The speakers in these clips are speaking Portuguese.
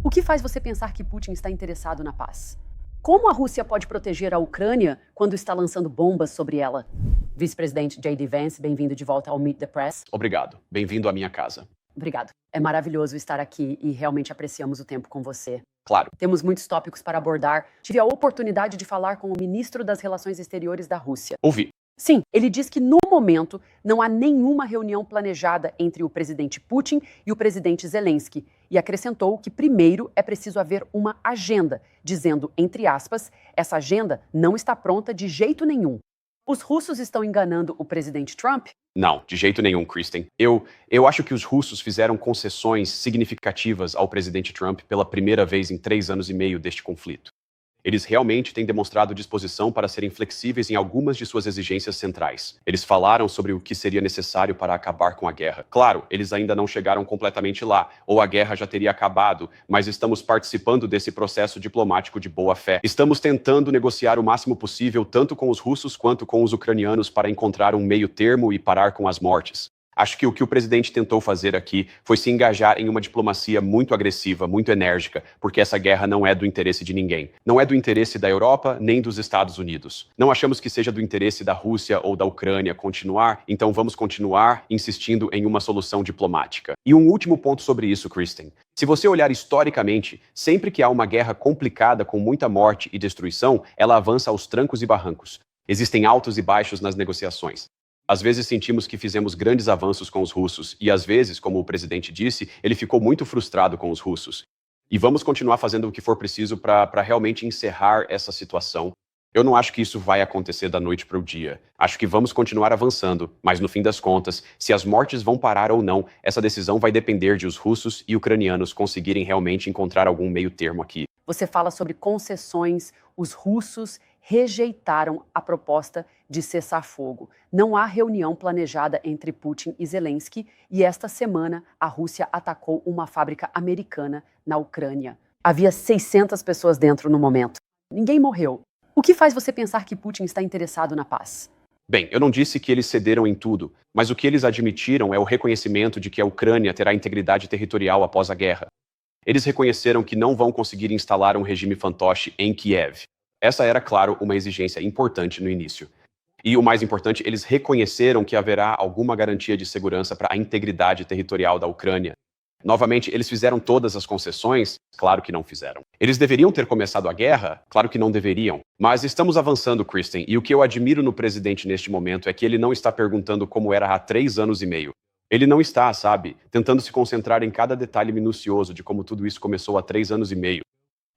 O que faz você pensar que Putin está interessado na paz? Como a Rússia pode proteger a Ucrânia quando está lançando bombas sobre ela? Vice-presidente J.D. Vance, bem-vindo de volta ao Meet the Press. Obrigado. Bem-vindo à minha casa. Obrigado. É maravilhoso estar aqui e realmente apreciamos o tempo com você. Claro. Temos muitos tópicos para abordar. Tive a oportunidade de falar com o ministro das Relações Exteriores da Rússia. Ouvi. Sim, ele diz que no momento não há nenhuma reunião planejada entre o presidente Putin e o presidente Zelensky e acrescentou que primeiro é preciso haver uma agenda, dizendo, entre aspas, essa agenda não está pronta de jeito nenhum. Os russos estão enganando o presidente Trump? Não, de jeito nenhum, Kristen. Eu acho que os russos fizeram concessões significativas ao presidente Trump pela primeira vez em 3 anos e meio deste conflito. Eles realmente têm demonstrado disposição para serem flexíveis em algumas de suas exigências centrais. Eles falaram sobre o que seria necessário para acabar com a guerra. Claro, eles ainda não chegaram completamente lá, ou a guerra já teria acabado, mas estamos participando desse processo diplomático de boa fé. Estamos tentando negociar o máximo possível tanto com os russos quanto com os ucranianos para encontrar um meio termo e parar com as mortes. Acho que o que o presidente tentou fazer aqui foi se engajar em uma diplomacia muito agressiva, muito enérgica, porque essa guerra não é do interesse de ninguém. Não é do interesse da Europa, nem dos Estados Unidos. Não achamos que seja do interesse da Rússia ou da Ucrânia continuar, então vamos continuar insistindo em uma solução diplomática. E um último ponto sobre isso, Kristen. Se você olhar historicamente, sempre que há uma guerra complicada com muita morte e destruição, ela avança aos trancos e barrancos. Existem altos e baixos nas negociações. Às vezes sentimos que fizemos grandes avanços com os russos e, às vezes, como o presidente disse, ele ficou muito frustrado com os russos. E vamos continuar fazendo o que for preciso para realmente encerrar essa situação. Eu não acho que isso vai acontecer da noite para o dia. Acho que vamos continuar avançando, mas no fim das contas, se as mortes vão parar ou não, essa decisão vai depender de os russos e ucranianos conseguirem realmente encontrar algum meio termo aqui. Você fala sobre concessões, os russos rejeitaram a proposta de cessar-fogo. Não há reunião planejada entre Putin e Zelensky e esta semana a Rússia atacou uma fábrica americana na Ucrânia. Havia 600 pessoas dentro no momento. Ninguém morreu. O que faz você pensar que Putin está interessado na paz? Bem, eu não disse que eles cederam em tudo, mas o que eles admitiram é o reconhecimento de que a Ucrânia terá integridade territorial após a guerra. Eles reconheceram que não vão conseguir instalar um regime fantoche em Kiev. Essa era, claro, uma exigência importante no início. E o mais importante, eles reconheceram que haverá alguma garantia de segurança para a integridade territorial da Ucrânia. Novamente, eles fizeram todas as concessões? Claro que não fizeram. Eles deveriam ter começado a guerra? Claro que não deveriam. Mas estamos avançando, Kristen, e o que eu admiro no presidente neste momento é que ele não está perguntando como era há 3 anos e meio. Ele não está, sabe, tentando se concentrar em cada detalhe minucioso de como tudo isso começou há 3 anos e meio.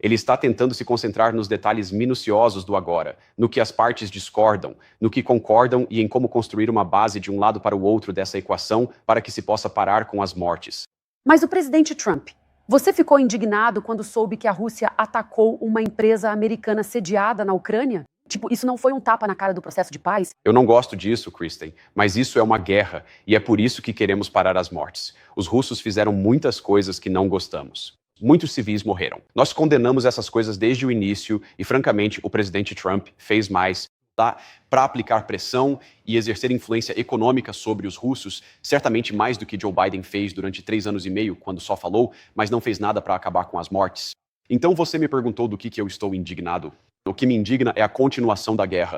Ele está tentando se concentrar nos detalhes minuciosos do agora, no que as partes discordam, no que concordam e em como construir uma base de um lado para o outro dessa equação para que se possa parar com as mortes. Mas o presidente Trump, você ficou indignado quando soube que a Rússia atacou uma empresa americana sediada na Ucrânia? Isso não foi um tapa na cara do processo de paz? Eu não gosto disso, Kristen, mas isso é uma guerra e é por isso que queremos parar as mortes. Os russos fizeram muitas coisas que não gostamos. Muitos civis morreram. Nós condenamos essas coisas desde o início e, francamente, o presidente Trump fez mais para aplicar pressão e exercer influência econômica sobre os russos, certamente mais do que Joe Biden fez durante 3 anos e meio, quando só falou, mas não fez nada para acabar com as mortes. Então você me perguntou do que eu estou indignado. O que me indigna é a continuação da guerra.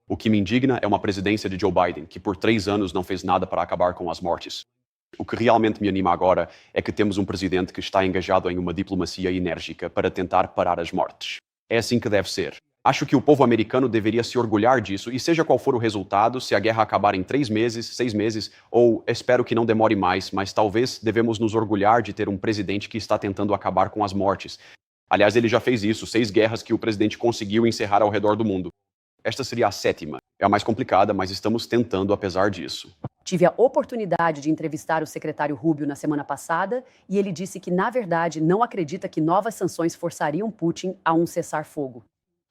O que me indigna é uma presidência de Joe Biden, que por 3 anos não fez nada para acabar com as mortes. O que realmente me anima agora é que temos um presidente que está engajado em uma diplomacia enérgica para tentar parar as mortes. É assim que deve ser. Acho que o povo americano deveria se orgulhar disso, e seja qual for o resultado, se a guerra acabar em 3 meses, 6 meses, ou espero que não demore mais, mas talvez devemos nos orgulhar de ter um presidente que está tentando acabar com as mortes. Aliás, ele já fez isso, 6 guerras que o presidente conseguiu encerrar ao redor do mundo. Esta seria a 7ª. É a mais complicada, mas estamos tentando apesar disso. Tive a oportunidade de entrevistar o secretário Rubio na semana passada e ele disse que, na verdade, não acredita que novas sanções forçariam Putin a um cessar-fogo.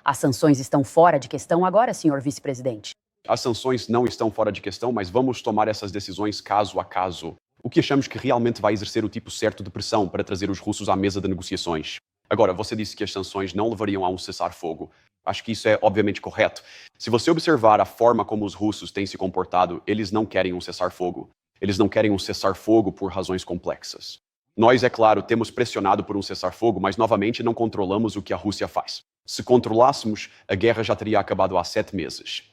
As sanções estão fora de questão agora, senhor vice-presidente? As sanções não estão fora de questão, mas vamos tomar essas decisões caso a caso. O que achamos que realmente vai exercer o tipo certo de pressão para trazer os russos à mesa de negociações. Agora, você disse que as sanções não levariam a um cessar-fogo. Acho que isso é obviamente correto. Se você observar a forma como os russos têm se comportado, eles não querem um cessar-fogo. Eles não querem um cessar-fogo por razões complexas. Nós, é claro, temos pressionado por um cessar-fogo, mas novamente não controlamos o que a Rússia faz. Se controlássemos, a guerra já teria acabado há 7 meses.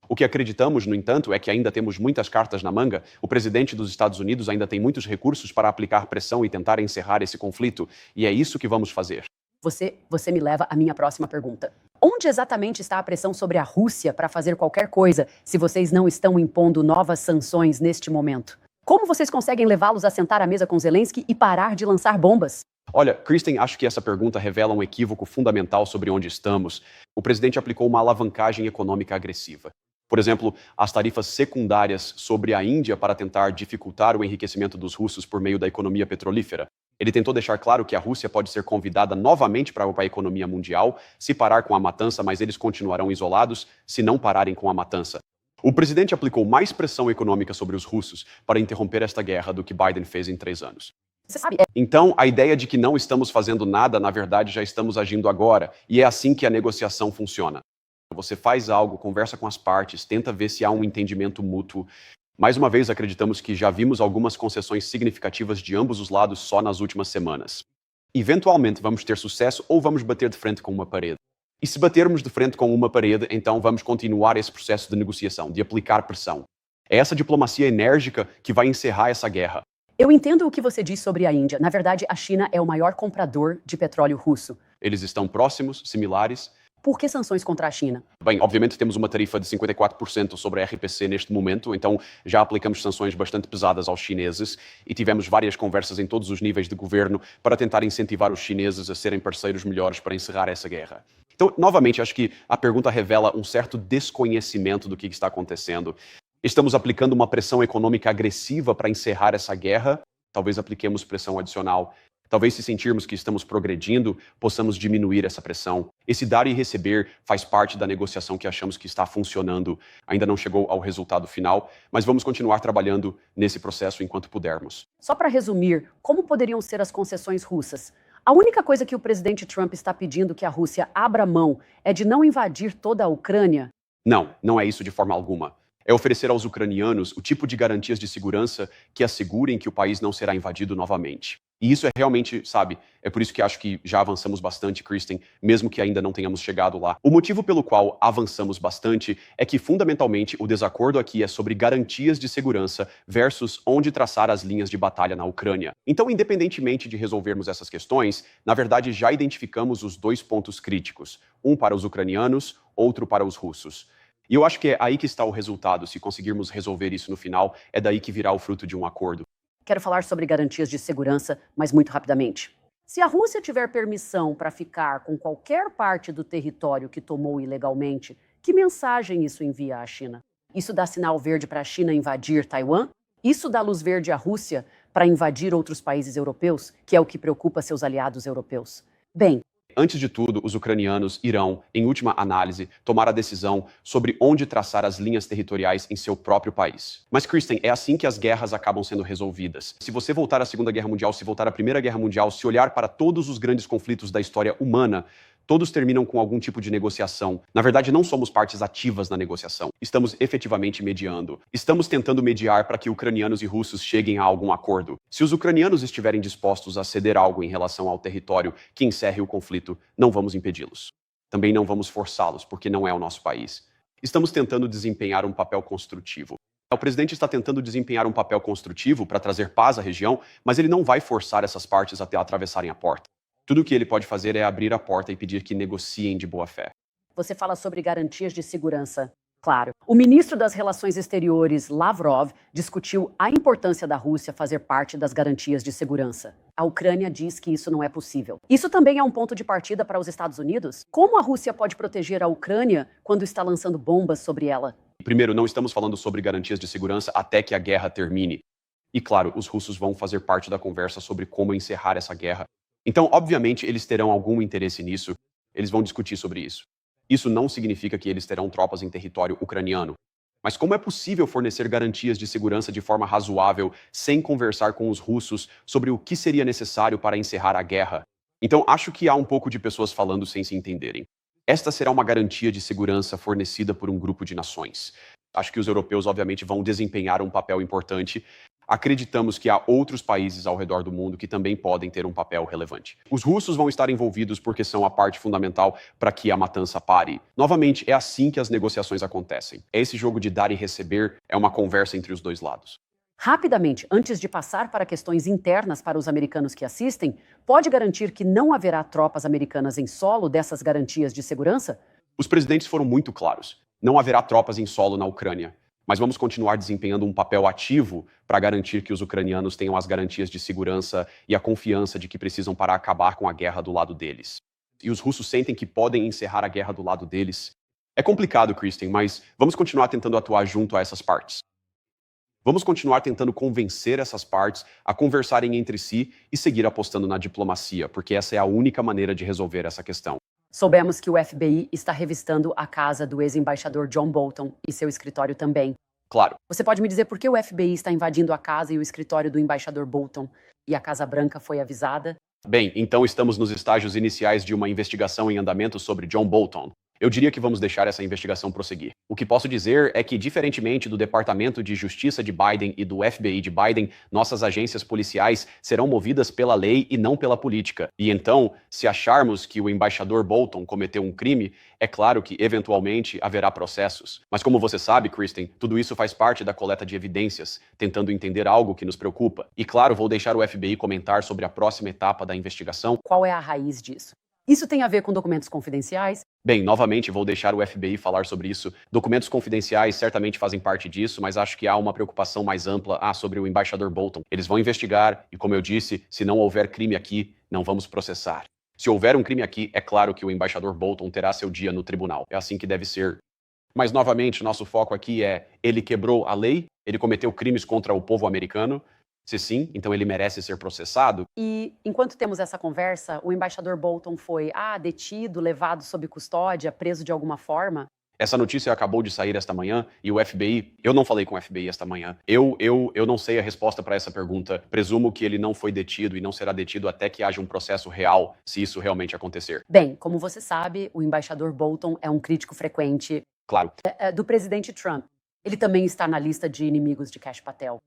O que acreditamos, no entanto, é que ainda temos muitas cartas na manga. O presidente dos Estados Unidos ainda tem muitos recursos para aplicar pressão e tentar encerrar esse conflito, e é isso que vamos fazer. Você me leva à minha próxima pergunta. Onde exatamente está a pressão sobre a Rússia para fazer qualquer coisa se vocês não estão impondo novas sanções neste momento? Como vocês conseguem levá-los a sentar à mesa com Zelensky e parar de lançar bombas? Olha, Kristen, acho que essa pergunta revela um equívoco fundamental sobre onde estamos. O presidente aplicou uma alavancagem econômica agressiva. Por exemplo, as tarifas secundárias sobre a Índia para tentar dificultar o enriquecimento dos russos por meio da economia petrolífera. Ele tentou deixar claro que a Rússia pode ser convidada novamente para a economia mundial se parar com a matança, mas eles continuarão isolados se não pararem com a matança. O presidente aplicou mais pressão econômica sobre os russos para interromper esta guerra do que Biden fez em 3 anos. Você sabe, Então, a ideia de que não estamos fazendo nada, na verdade, já estamos agindo agora, e é assim que a negociação funciona. Você faz algo, conversa com as partes, tenta ver se há um entendimento mútuo. Mais uma vez, acreditamos que já vimos algumas concessões significativas de ambos os lados só nas últimas semanas. Eventualmente, vamos ter sucesso ou vamos bater de frente com uma parede. E se batermos de frente com uma parede, então vamos continuar esse processo de negociação, de aplicar pressão. É essa diplomacia enérgica que vai encerrar essa guerra. eu entendo o que você diz sobre a Índia. Na verdade, a China é o maior comprador de petróleo russo. Eles estão próximos, similares. Por que sanções contra a China? Bem, obviamente temos uma tarifa de 54% sobre a RPC neste momento, então já aplicamos sanções bastante pesadas aos chineses e tivemos várias conversas em todos os níveis de governo para tentar incentivar os chineses a serem parceiros melhores para encerrar essa guerra. Então, novamente, acho que a pergunta revela um certo desconhecimento do que está acontecendo. Estamos aplicando uma pressão econômica agressiva para encerrar essa guerra? Talvez apliquemos pressão adicional. Talvez, se sentirmos que estamos progredindo, possamos diminuir essa pressão. Esse dar e receber faz parte da negociação que achamos que está funcionando. Ainda não chegou ao resultado final, mas vamos continuar trabalhando nesse processo enquanto pudermos. Só para resumir, como poderiam ser as concessões russas? A única coisa que o presidente Trump está pedindo que a Rússia abra mão é de não invadir toda a Ucrânia? Não, não é isso de forma alguma. É oferecer aos ucranianos o tipo de garantias de segurança que assegurem que o país não será invadido novamente. E isso é realmente, sabe, é por isso que acho que já avançamos bastante, Kristen, mesmo que ainda não tenhamos chegado lá. O motivo pelo qual avançamos bastante é que, fundamentalmente, o desacordo aqui é sobre garantias de segurança versus onde traçar as linhas de batalha na Ucrânia. Então, independentemente de resolvermos essas questões, na verdade já identificamos os 2 pontos críticos, um para os ucranianos, outro para os russos. E eu acho que é aí que está o resultado. Se conseguirmos resolver isso no final, é daí que virá o fruto de um acordo. Quero falar sobre garantias de segurança, mas muito rapidamente. Se a Rússia tiver permissão para ficar com qualquer parte do território que tomou ilegalmente, que mensagem isso envia à China? Isso dá sinal verde para a China invadir Taiwan? Isso dá luz verde à Rússia para invadir outros países europeus, que é o que preocupa seus aliados europeus? Bem, Antes de tudo, os ucranianos irão, em última análise, tomar a decisão sobre onde traçar as linhas territoriais em seu próprio país. Mas, Kristen, é assim que as guerras acabam sendo resolvidas. Se você voltar à Segunda Guerra Mundial, se voltar à Primeira Guerra Mundial, se olhar para todos os grandes conflitos da história humana, todos terminam com algum tipo de negociação. Na verdade, não somos partes ativas na negociação. Estamos efetivamente mediando. Estamos tentando mediar para que ucranianos e russos cheguem a algum acordo. Se os ucranianos estiverem dispostos a ceder algo em relação ao território que encerre o conflito, não vamos impedi-los. Também não vamos forçá-los, porque não é o nosso país. Estamos tentando desempenhar um papel construtivo. O presidente está tentando desempenhar um papel construtivo para trazer paz à região, mas ele não vai forçar essas partes até atravessarem a porta. Tudo o que ele pode fazer é abrir a porta e pedir que negociem de boa fé. você fala sobre garantias de segurança. Claro. O ministro das Relações Exteriores, Lavrov, discutiu a importância da Rússia fazer parte das garantias de segurança. A Ucrânia diz que isso não é possível. Isso também é um ponto de partida para os Estados Unidos? Como a Rússia pode proteger a Ucrânia quando está lançando bombas sobre ela? Primeiro, não estamos falando sobre garantias de segurança até que a guerra termine. E claro, os russos vão fazer parte da conversa sobre como encerrar essa guerra. Então, obviamente, eles terão algum interesse nisso. Eles vão discutir sobre isso. Isso não significa que eles terão tropas em território ucraniano. Mas como é possível fornecer garantias de segurança de forma razoável sem conversar com os russos sobre o que seria necessário para encerrar a guerra? Então, acho que há um pouco de pessoas falando sem se entenderem. Esta será uma garantia de segurança fornecida por um grupo de nações. Acho que os europeus, obviamente, vão desempenhar um papel importante. acreditamos que há outros países ao redor do mundo que também podem ter um papel relevante. Os russos vão estar envolvidos porque são a parte fundamental para que a matança pare. Novamente, é assim que as negociações acontecem. Esse jogo de dar e receber é uma conversa entre os dois lados. Rapidamente, antes de passar para questões internas para os americanos que assistem, pode garantir que não haverá tropas americanas em solo dessas garantias de segurança? Os presidentes foram muito claros. Não haverá tropas em solo na Ucrânia. Mas vamos continuar desempenhando um papel ativo para garantir que os ucranianos tenham as garantias de segurança e a confiança de que precisam para acabar com a guerra do lado deles. E os russos sentem que podem encerrar a guerra do lado deles. É complicado, Kristen, mas vamos continuar tentando atuar junto a essas partes. Vamos continuar tentando convencer essas partes a conversarem entre si e seguir apostando na diplomacia, porque essa é a única maneira de resolver essa questão. Soubemos que o FBI está revistando a casa do ex-embaixador John Bolton e seu escritório também. Claro. Você pode me dizer por que o FBI está invadindo a casa e o escritório do embaixador Bolton e a Casa Branca foi avisada? Bem, então estamos nos estágios iniciais de uma investigação em andamento sobre John Bolton. Eu diria que vamos deixar essa investigação prosseguir. O que posso dizer é que, diferentemente do Departamento de Justiça de Biden e do FBI de Biden, nossas agências policiais serão movidas pela lei e não pela política. E então, se acharmos que o embaixador Bolton cometeu um crime, é claro que, eventualmente, haverá processos. Mas como você sabe, Kristen, tudo isso faz parte da coleta de evidências, tentando entender algo que nos preocupa. E claro, vou deixar o FBI comentar sobre a próxima etapa da investigação. Qual é a raiz disso? Isso tem a ver com documentos confidenciais? Bem, novamente vou deixar o FBI falar sobre isso. Documentos confidenciais certamente fazem parte disso, mas acho que há uma preocupação mais ampla sobre o embaixador Bolton. Eles vão investigar e, como eu disse, se não houver crime aqui, não vamos processar. Se houver um crime aqui, é claro que o embaixador Bolton terá seu dia no tribunal. É assim que deve ser. Mas, novamente, nosso foco aqui é: ele quebrou a lei? Ele cometeu crimes contra o povo americano? Se sim, então ele merece ser processado. E, enquanto temos essa conversa, o embaixador Bolton foi detido, levado sob custódia, preso de alguma forma? Essa notícia acabou de sair esta manhã e o FBI... Eu não falei com o FBI esta manhã. Eu não sei a resposta para essa pergunta. Presumo que ele não foi detido e não será detido até que haja um processo real, se isso realmente acontecer. Bem, como você sabe, o embaixador Bolton é um crítico frequente, claro, do presidente Trump. Ele também está na lista de inimigos de Kash Patel.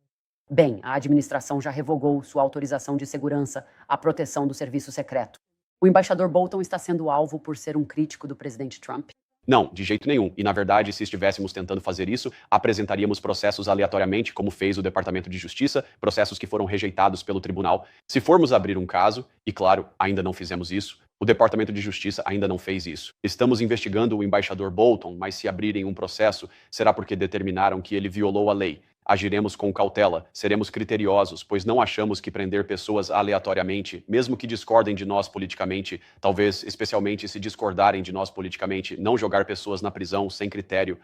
Bem, a administração já revogou sua autorização de segurança à proteção do serviço secreto. O embaixador Bolton está sendo alvo por ser um crítico do presidente Trump? Não, de jeito nenhum. E, na verdade, se estivéssemos tentando fazer isso, apresentaríamos processos aleatoriamente, como fez o Departamento de Justiça, processos que foram rejeitados pelo tribunal. Se formos abrir um caso, e claro, ainda não fizemos isso, o Departamento de Justiça ainda não fez isso. Estamos investigando o embaixador Bolton, mas se abrirem um processo, será porque determinaram que ele violou a lei. Agiremos com cautela, seremos criteriosos, pois não achamos que prender pessoas aleatoriamente, mesmo que discordem de nós politicamente, talvez especialmente se discordarem de nós politicamente, não jogar pessoas na prisão sem critério.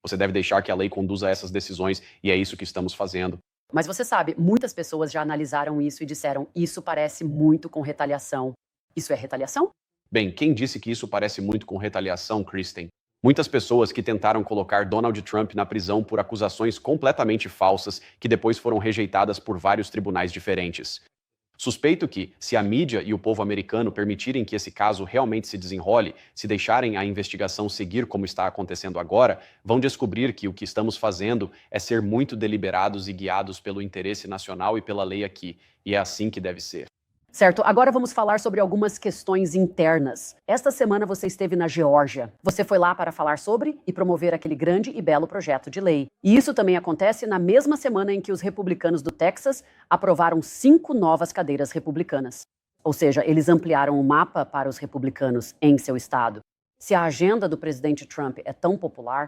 Você deve deixar que a lei conduza essas decisões e é isso que estamos fazendo. Mas você sabe, muitas pessoas já analisaram isso e disseram: isso parece muito com retaliação. Isso é retaliação? Bem, quem disse que isso parece muito com retaliação, Kristen? Muitas pessoas que tentaram colocar Donald Trump na prisão por acusações completamente falsas que depois foram rejeitadas por vários tribunais diferentes. Suspeito que, se a mídia e o povo americano permitirem que esse caso realmente se desenrole, se deixarem a investigação seguir como está acontecendo agora, vão descobrir que o que estamos fazendo é ser muito deliberados e guiados pelo interesse nacional e pela lei aqui, e é assim que deve ser. Certo, agora vamos falar sobre algumas questões internas. Esta semana você esteve na Geórgia. Você foi lá para falar sobre e promover aquele grande e belo projeto de lei. E isso também acontece na mesma semana em que os republicanos do Texas aprovaram 5 novas cadeiras republicanas. Ou seja, eles ampliaram o mapa para os republicanos em seu estado. Se a agenda do presidente Trump é tão popular,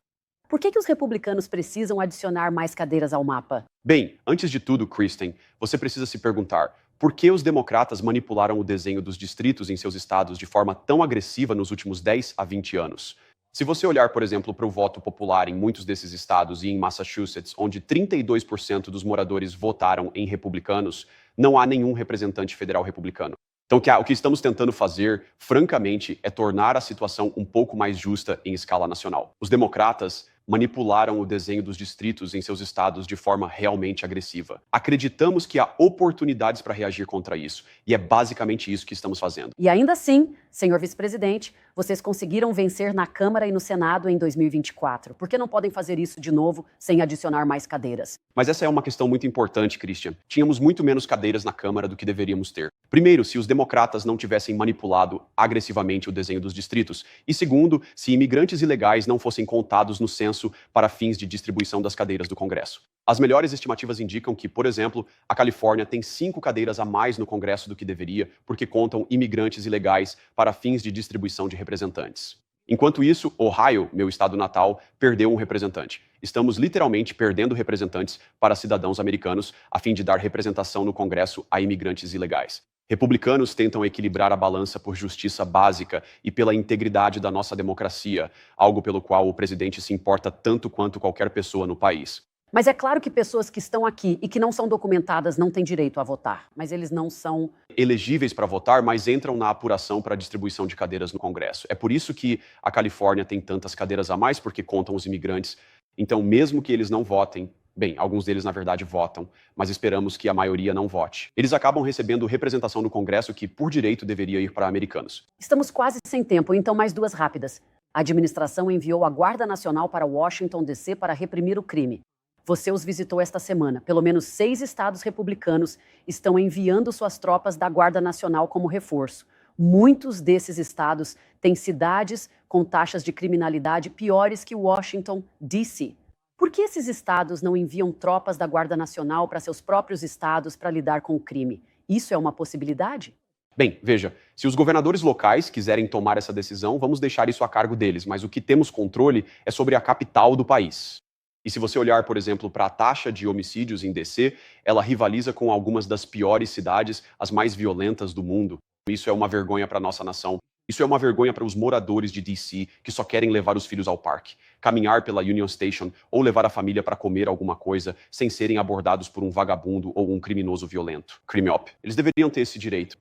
por que os republicanos precisam adicionar mais cadeiras ao mapa? Bem, antes de tudo, Kristen, você precisa se perguntar: por que os democratas manipularam o desenho dos distritos em seus estados de forma tão agressiva nos últimos 10 a 20 anos? Se você olhar, por exemplo, para o voto popular em muitos desses estados e em Massachusetts, onde 32% dos moradores votaram em republicanos, não há nenhum representante federal republicano. Então, o que estamos tentando fazer, francamente, é tornar a situação um pouco mais justa em escala nacional. Os democratas manipularam o desenho dos distritos em seus estados de forma realmente agressiva. Acreditamos que há oportunidades para reagir contra isso, e é basicamente isso que estamos fazendo. E ainda assim, Senhor vice-presidente, vocês conseguiram vencer na Câmara e no Senado em 2024. Por que não podem fazer isso de novo sem adicionar mais cadeiras? Mas essa é uma questão muito importante, Christian. Tínhamos muito menos cadeiras na Câmara do que deveríamos ter. Primeiro, se os democratas não tivessem manipulado agressivamente o desenho dos distritos. E segundo, se imigrantes ilegais não fossem contados no censo para fins de distribuição das cadeiras do Congresso. As melhores estimativas indicam que, por exemplo, a Califórnia tem 5 cadeiras a mais no Congresso do que deveria, porque contam imigrantes ilegais para fins de distribuição de representantes. Enquanto isso, Ohio, meu estado natal, perdeu um representante. Estamos literalmente perdendo representantes para cidadãos americanos a fim de dar representação no Congresso a imigrantes ilegais. Republicanos tentam equilibrar a balança por justiça básica e pela integridade da nossa democracia, algo pelo qual o presidente se importa tanto quanto qualquer pessoa no país. Mas é claro que pessoas que estão aqui e que não são documentadas não têm direito a votar, mas eles não são elegíveis para votar, mas entram na apuração para a distribuição de cadeiras no Congresso. É por isso que a Califórnia tem tantas cadeiras a mais, porque contam os imigrantes. Então, mesmo que eles não votem, bem, alguns deles na verdade votam, mas esperamos que a maioria não vote. Eles acabam recebendo representação no Congresso que, por direito, deveria ir para americanos. Estamos quase sem tempo, então mais duas rápidas. A administração enviou a Guarda Nacional para Washington, D.C. para reprimir o crime. Você os visitou esta semana. Pelo menos 6 estados republicanos estão enviando suas tropas da Guarda Nacional como reforço. Muitos desses estados têm cidades com taxas de criminalidade piores que Washington, D.C. Por que esses estados não enviam tropas da Guarda Nacional para seus próprios estados para lidar com o crime? Isso é uma possibilidade? Bem, veja, se os governadores locais quiserem tomar essa decisão, vamos deixar isso a cargo deles, mas o que temos controle é sobre a capital do país. E se você olhar, por exemplo, para a taxa de homicídios em DC, ela rivaliza com algumas das piores cidades, as mais violentas do mundo. Isso é uma vergonha para a nossa nação. Isso é uma vergonha para os moradores de DC que só querem levar os filhos ao parque, caminhar pela Union Station ou levar a família para comer alguma coisa sem serem abordados por um vagabundo ou um criminoso violento. Crime op. Eles deveriam ter esse direito.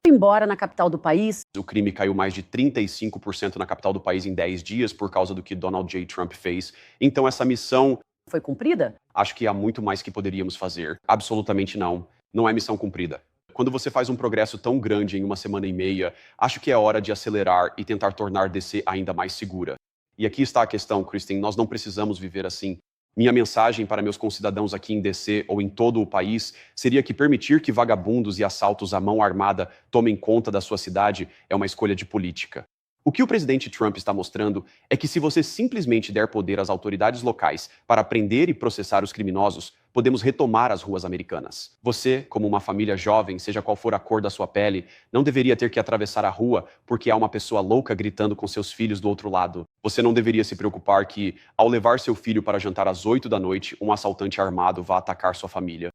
Embora na capital do país, o crime caiu mais de 35% na capital do país em 10 dias por causa do que Donald J. Trump fez. Então essa missão foi cumprida? Acho que há muito mais que poderíamos fazer. Absolutamente não. Não é missão cumprida. Quando você faz um progresso tão grande em uma semana e meia, acho que é hora de acelerar e tentar tornar DC ainda mais segura. E aqui está a questão, Kristen, nós não precisamos viver assim. Minha mensagem para meus concidadãos aqui em DC ou em todo o país seria que permitir que vagabundos e assaltos à mão armada tomem conta da sua cidade é uma escolha de política. O que o presidente Trump está mostrando é que se você simplesmente der poder às autoridades locais para prender e processar os criminosos, podemos retomar as ruas americanas. Você, como uma família jovem, seja qual for a cor da sua pele, não deveria ter que atravessar a rua porque há uma pessoa louca gritando com seus filhos do outro lado. Você não deveria se preocupar que, ao levar seu filho para jantar às 8 da noite, um assaltante armado vá atacar sua família.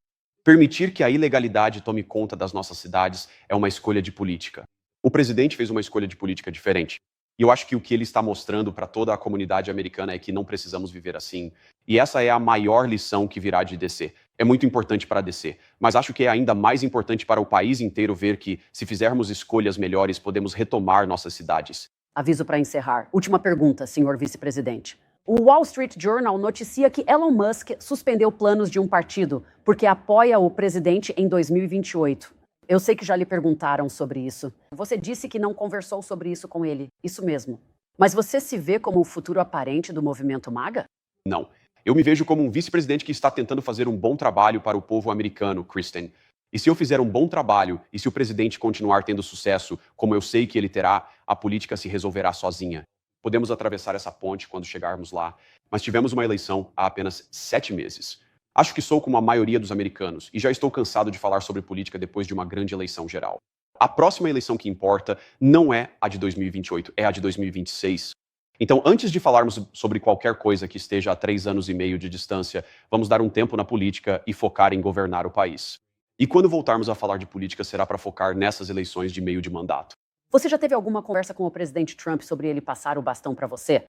Permitir que a ilegalidade tome conta das nossas cidades é uma escolha de política. O presidente fez uma escolha de política diferente. E eu acho que o que ele está mostrando para toda a comunidade americana é que não precisamos viver assim. E essa é a maior lição que virá de DC. É muito importante para DC, mas acho que é ainda mais importante para o país inteiro ver que, se fizermos escolhas melhores, podemos retomar nossas cidades. Aviso para encerrar. Última pergunta, senhor vice-presidente. O Wall Street Journal noticia que Elon Musk suspendeu planos de um partido porque apoia o presidente em 2028. Eu sei que já lhe perguntaram sobre isso. Você disse que não conversou sobre isso com ele. Isso mesmo. Mas você se vê como o futuro aparente do movimento MAGA? Não. Eu me vejo como um vice-presidente que está tentando fazer um bom trabalho para o povo americano, Kristen. E se eu fizer um bom trabalho, e se o presidente continuar tendo sucesso, como eu sei que ele terá, a política se resolverá sozinha. Podemos atravessar essa ponte quando chegarmos lá, mas tivemos uma eleição há apenas 7 meses. Acho que sou como a maioria dos americanos e já estou cansado de falar sobre política depois de uma grande eleição geral. A próxima eleição que importa não é a de 2028, é a de 2026. Então, antes de falarmos sobre qualquer coisa que esteja a 3 anos e meio de distância, vamos dar um tempo na política e focar em governar o país. E quando voltarmos a falar de política, será para focar nessas eleições de meio de mandato. Você já teve alguma conversa com o presidente Trump sobre ele passar o bastão para você?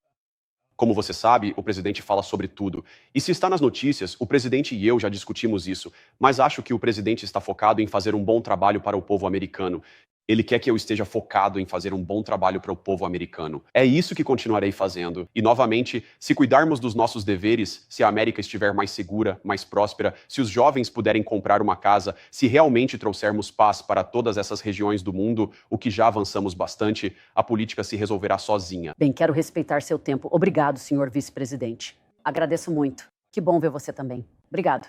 Como você sabe, o presidente fala sobre tudo. E se está nas notícias, o presidente e eu já discutimos isso, mas acho que o presidente está focado em fazer um bom trabalho para o povo americano. Ele quer que eu esteja focado em fazer um bom trabalho para o povo americano. É isso que continuarei fazendo. E, novamente, se cuidarmos dos nossos deveres, se a América estiver mais segura, mais próspera, se os jovens puderem comprar uma casa, se realmente trouxermos paz para todas essas regiões do mundo, o que já avançamos bastante, a política se resolverá sozinha. Bem, quero respeitar seu tempo. Obrigado, senhor vice-presidente. Agradeço muito. Que bom ver você também. Obrigado.